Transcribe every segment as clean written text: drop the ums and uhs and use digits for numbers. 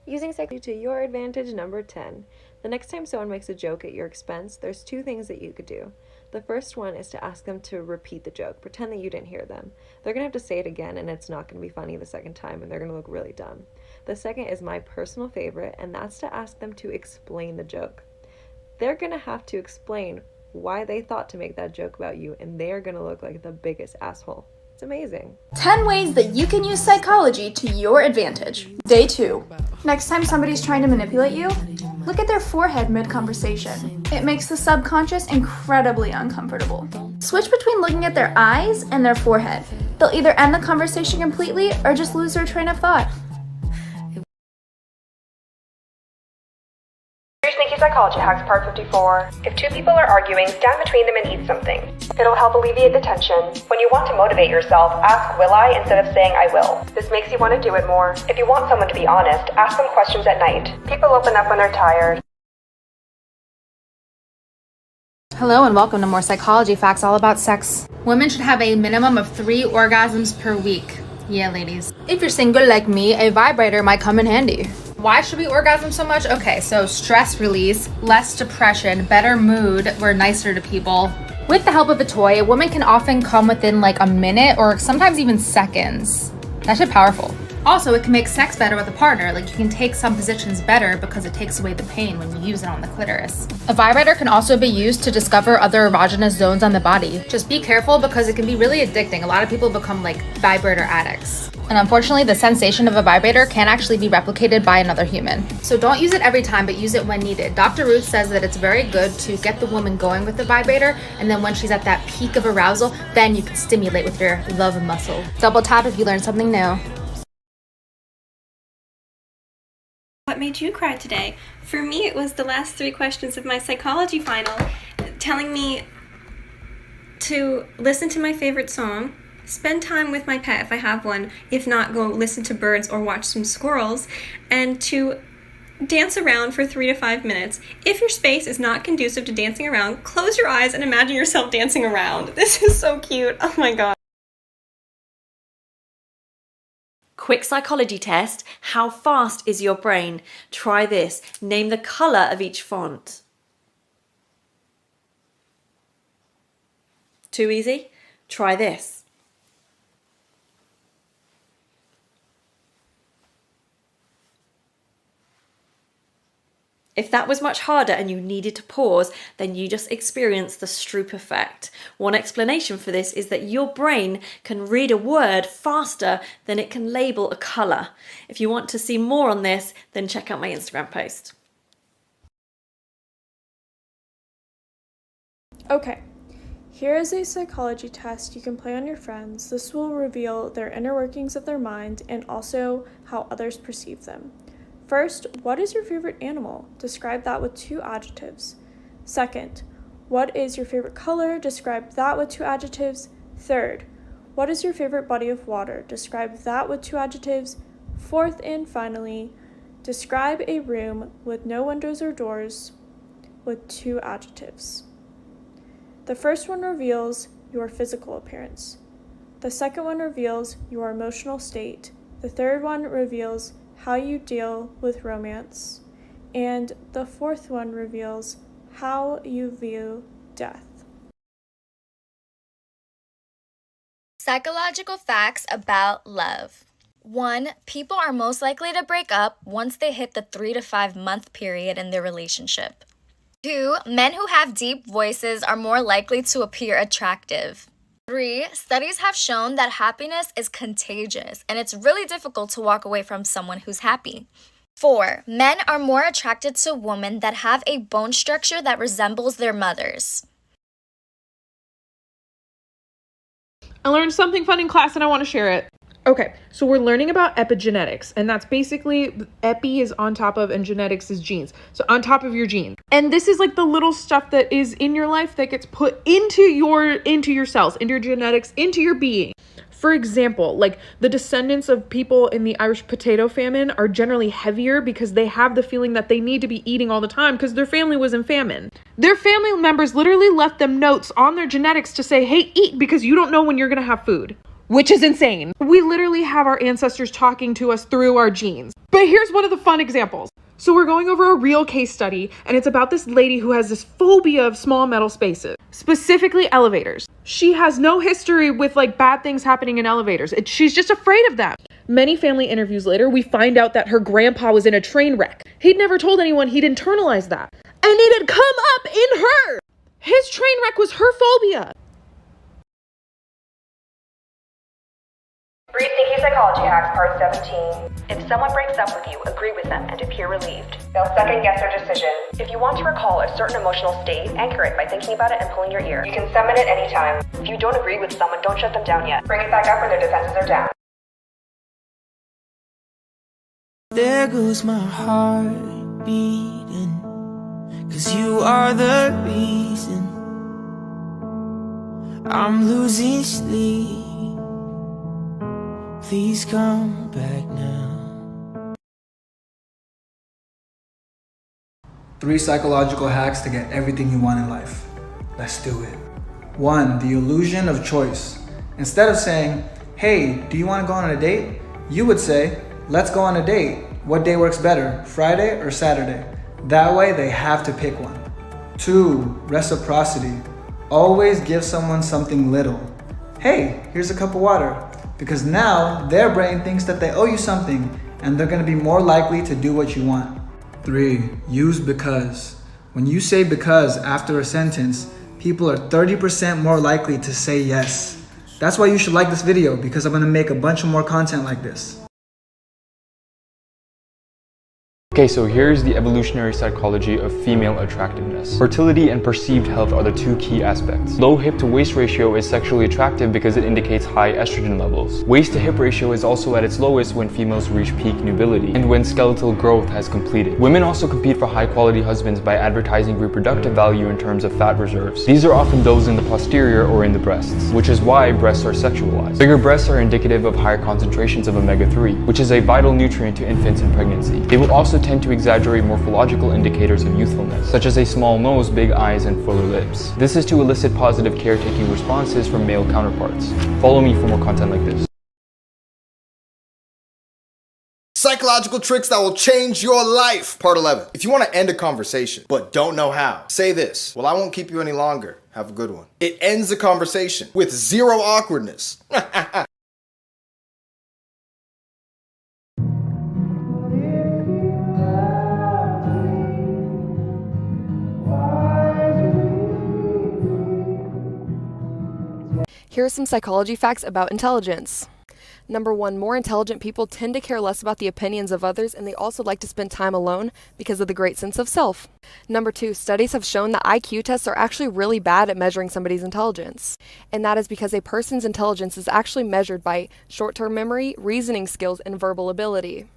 Using psychology to your advantage, number 10. The next time someone makes a joke at your expense, there's two things that you could do. The first one is to ask them to repeat the joke. Pretend that you didn't hear them. They're going to have to say it again, and it's not going to be funny the second time, and they're going to look really dumb. The second is my personal favorite, and that's to ask them to explain the joke. They're going to have to explain why they thought to make that joke about you, and they're going to look like the biggest asshole. It's amazing. 10 ways that you can use psychology to your advantage. Day 2. Next time somebody's trying to manipulate you, look at their forehead mid-conversation. It makes the subconscious incredibly uncomfortable. Switch between looking at their eyes and their forehead. They'll either end the conversation completely or just lose their train of thought. Sneaky Psychology Hacks Part 54. If two people are arguing, stand between them and eat something. It'll help alleviate the tension. When you want to motivate yourself, ask will I instead of saying I will. This makes you want to do it more. If you want someone to be honest, ask them questions at night. People open up when they're tired. Hello and welcome to more psychology facts all about sex. Women should have a minimum of 3 orgasms per week. Yeah, ladies. If you're single like me, a vibrator might come in handy. Why should we orgasm so much? Okay, so stress release, less depression, better mood, we're nicer to people. With the help of a toy, a woman can often come within like a minute or sometimes even seconds. That shit powerful. Also, it can make sex better with a partner. Like you can take some positions better because it takes away the pain when you use it on the clitoris. A vibrator can also be used to discover other erogenous zones on the body. Just be careful because it can be really addicting. A lot of people become like vibrator addicts. And unfortunately, the sensation of a vibrator can't actually be replicated by another human. So don't use it every time, but use it when needed. Dr. Ruth says that it's very good to get the woman going with the vibrator, and then when she's at that peak of arousal, then you can stimulate with your love muscle. Double tap if you learn something new. What made you cry today? For me, it was the last 3 questions of my psychology final, telling me to listen to my favorite song, spend time with my pet if I have one, if not, go listen to birds or watch some squirrels, and to dance around for 3 to 5 minutes. If your space is not conducive to dancing around, close your eyes and imagine yourself dancing around. This is so cute. Oh my god. Quick psychology test. How fast is your brain? Try this. Name the color of each font. Too easy? Try this. If that was much harder and you needed to pause, then you just experienced the Stroop effect. One explanation for this is that your brain can read a word faster than it can label a colour. If you want to see more on this, then check out my Instagram post. Okay, here is a psychology test you can play on your friends. This will reveal their inner workings of their mind and also how others perceive them. First, what is your favorite animal? Describe that with 2 adjectives. Second, what is your favorite color? Describe that with 2 adjectives. Third, what is your favorite body of water? Describe that with 2 adjectives. Fourth and finally, describe a room with no windows or doors with 2 adjectives. The first one reveals your physical appearance. The second one reveals your emotional state. The third one reveals how you deal with romance. And the fourth one reveals how you view death. Psychological facts about love. 1. People are most likely to break up once they hit the 3 to 5 month period in their relationship. 2. Men who have deep voices are more likely to appear attractive. 3. Studies have shown that happiness is contagious, and it's really difficult to walk away from someone who's happy. 4. Men are more attracted to women that have a bone structure that resembles their mother's. I learned something fun in class and I want to share it. Okay, so we're learning about epigenetics, and that's basically epi is on top of and genetics is genes. So on top of your genes. And this is like the little stuff that is in your life that gets put into your cells, into your genetics, into your being. For example, like the descendants of people in the Irish potato famine are generally heavier because they have the feeling that they need to be eating all the time because their family was in famine. Their family members literally left them notes on their genetics to say, hey, eat because you don't know when you're going to have food. which is insane. We literally have our ancestors talking to us through our genes. But here's one of the fun examples. So we're going over a real case study, and it's about this lady who has this phobia of small metal spaces, specifically elevators. She has no history with like bad things happening in elevators. She's just afraid of them. Many family interviews later, we find out that her grandpa was in a train wreck. He'd never told anyone he'd internalized that. And it had come up in her. His train wreck was her phobia. Brief Sneaky Psychology Hacks Part 17. If someone breaks up with you, agree with them and appear relieved. They'll second guess their decision. If you want to recall a certain emotional state, anchor it by thinking about it and pulling your ear. You can summon it anytime. If you don't agree with someone, don't shut them down yet. Bring it back up when their defenses are down. There goes my heart beating, 'cause you are the reason I'm losing sleep. Please come back now. 3 psychological hacks to get everything you want in life. Let's do it. 1. The illusion of choice. Instead of saying, hey, do you want to go on a date? You would say, let's go on a date. What day works better, Friday or Saturday? That way they have to pick one. 2. Reciprocity. Always give someone something little. Hey, here's a cup of water. Because now their brain thinks that they owe you something and they're going to be more likely to do what you want. 3. Use because. When you say because after a sentence, people are 30% more likely to say yes. That's why you should like this video, because I'm going to make a bunch of more content like this. Okay, so here's the evolutionary psychology of female attractiveness. Fertility and perceived health are the 2 key aspects. Low hip to waist ratio is sexually attractive because it indicates high estrogen levels. Waist to hip ratio is also at its lowest when females reach peak nubility and when skeletal growth has completed. Women also compete for high quality husbands by advertising reproductive value in terms of fat reserves. These are often those in the posterior or in the breasts, which is why breasts are sexualized. Bigger breasts are indicative of higher concentrations of omega-3, which is a vital nutrient to infants in pregnancy. They will also tend to exaggerate morphological indicators of youthfulness, such as a small nose, big eyes, and fuller lips. This is to elicit positive caretaking responses from male counterparts. Follow me for more content like this. Psychological tricks that will change your life. Part 11. If you want to end a conversation, but don't know how, say this. Well, I won't keep you any longer. Have a good one. It ends the conversation with 0 awkwardness. Here are some psychology facts about intelligence. Number 1, more intelligent people tend to care less about the opinions of others, and they also like to spend time alone because of the great sense of self. Number 2, studies have shown that IQ tests are actually really bad at measuring somebody's intelligence. And that is because a person's intelligence is actually measured by short-term memory, reasoning skills, and verbal ability,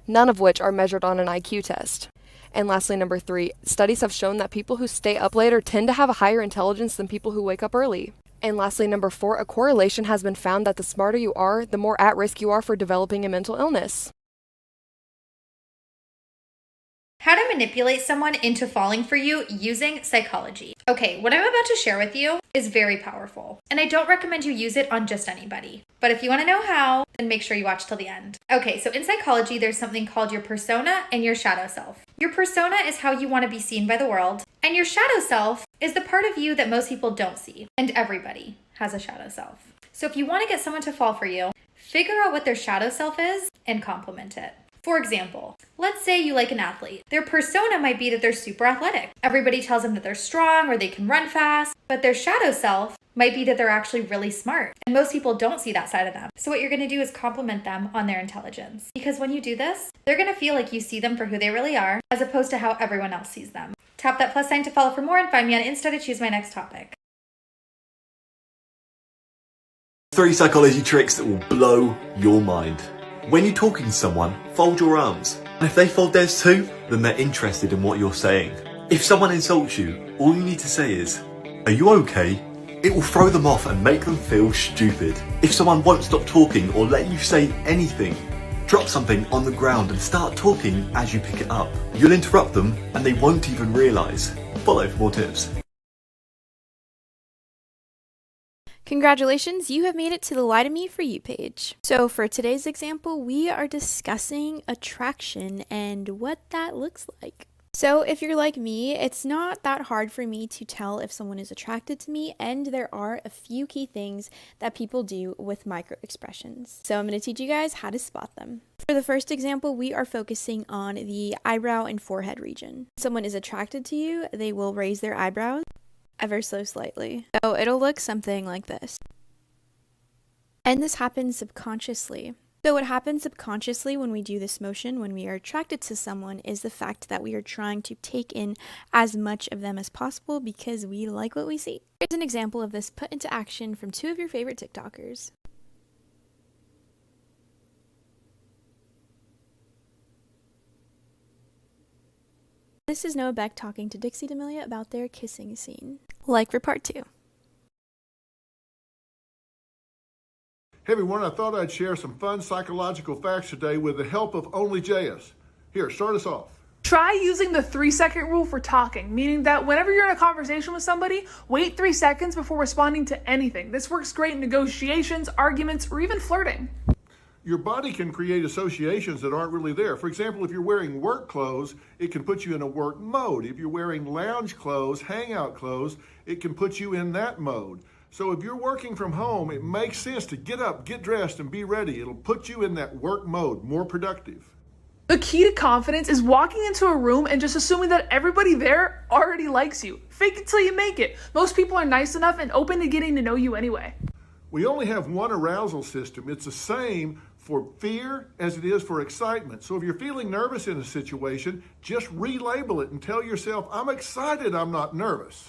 none of which are measured on an IQ test. And lastly, number 3, studies have shown that people who stay up later tend to have a higher intelligence than people who wake up early. And lastly, number 4, a correlation has been found that the smarter you are, the more at risk you are for developing a mental illness. How to manipulate someone into falling for you using psychology. Okay, what I'm about to share with you is very powerful, and I don't recommend you use it on just anybody. But if you want to know how, then make sure you watch till the end. Okay, so in psychology, there's something called your persona and your shadow self. Your persona is how you want to be seen by the world, and your shadow self is the part of you that most people don't see, and everybody has a shadow self. So if you want to get someone to fall for you, figure out what their shadow self is and compliment it. For example, let's say you like an athlete. Their persona might be that they're super athletic. Everybody tells them that they're strong or they can run fast, but their shadow self might be that they're actually really smart. And most people don't see that side of them. So what you're going to do is compliment them on their intelligence. Because when you do this, they're going to feel like you see them for who they really are, as opposed to how everyone else sees them. Tap that plus sign to follow for more and find me on Insta to choose my next topic. 3 psychology tricks that will blow your mind. When you're talking to someone, fold your arms. And if they fold theirs too, then they're interested in what you're saying. If someone insults you, all you need to say is, "Are you okay?" It will throw them off and make them feel stupid. If someone won't stop talking or let you say anything, drop something on the ground and start talking as you pick it up. You'll interrupt them and they won't even realise. Follow for more tips. Congratulations, you have made it to the Lie to Me For You page. So for today's example, we are discussing attraction and what that looks like. So if you're like me, it's not that hard for me to tell if someone is attracted to me, and there are a few key things that people do with micro expressions. So I'm going to teach you guys how to spot them. For the first example, we are focusing on the eyebrow and forehead region. If someone is attracted to you, they will raise their eyebrows ever so slightly. So it'll look something like this. And this happens subconsciously. So what happens subconsciously when we do this motion, when we are attracted to someone, is the fact that we are trying to take in as much of them as possible because we like what we see. Here's an example of this put into action from two of your favorite TikTokers. This is Noah Beck talking to Dixie D'Amelia about their kissing scene. Like for part 2. Hey everyone, I thought I'd share some fun psychological facts today with the help of OnlyJS. Here, start us off. Try using the 3-second rule for talking, meaning that whenever you're in a conversation with somebody, wait 3 seconds before responding to anything. This works great in negotiations, arguments, or even flirting. Your body can create associations that aren't really there. For example, if you're wearing work clothes, it can put you in a work mode. If you're wearing lounge clothes, hangout clothes, it can put you in that mode. So if you're working from home, it makes sense to get up, get dressed, and be ready. It'll put you in that work mode, more productive. The key to confidence is walking into a room and just assuming that everybody there already likes you. Fake it till you make it. Most people are nice enough and open to getting to know you anyway. We only have one arousal system. It's the same for fear as it is for excitement. So if you're feeling nervous in a situation, just relabel it and tell yourself, I'm excited, I'm not nervous.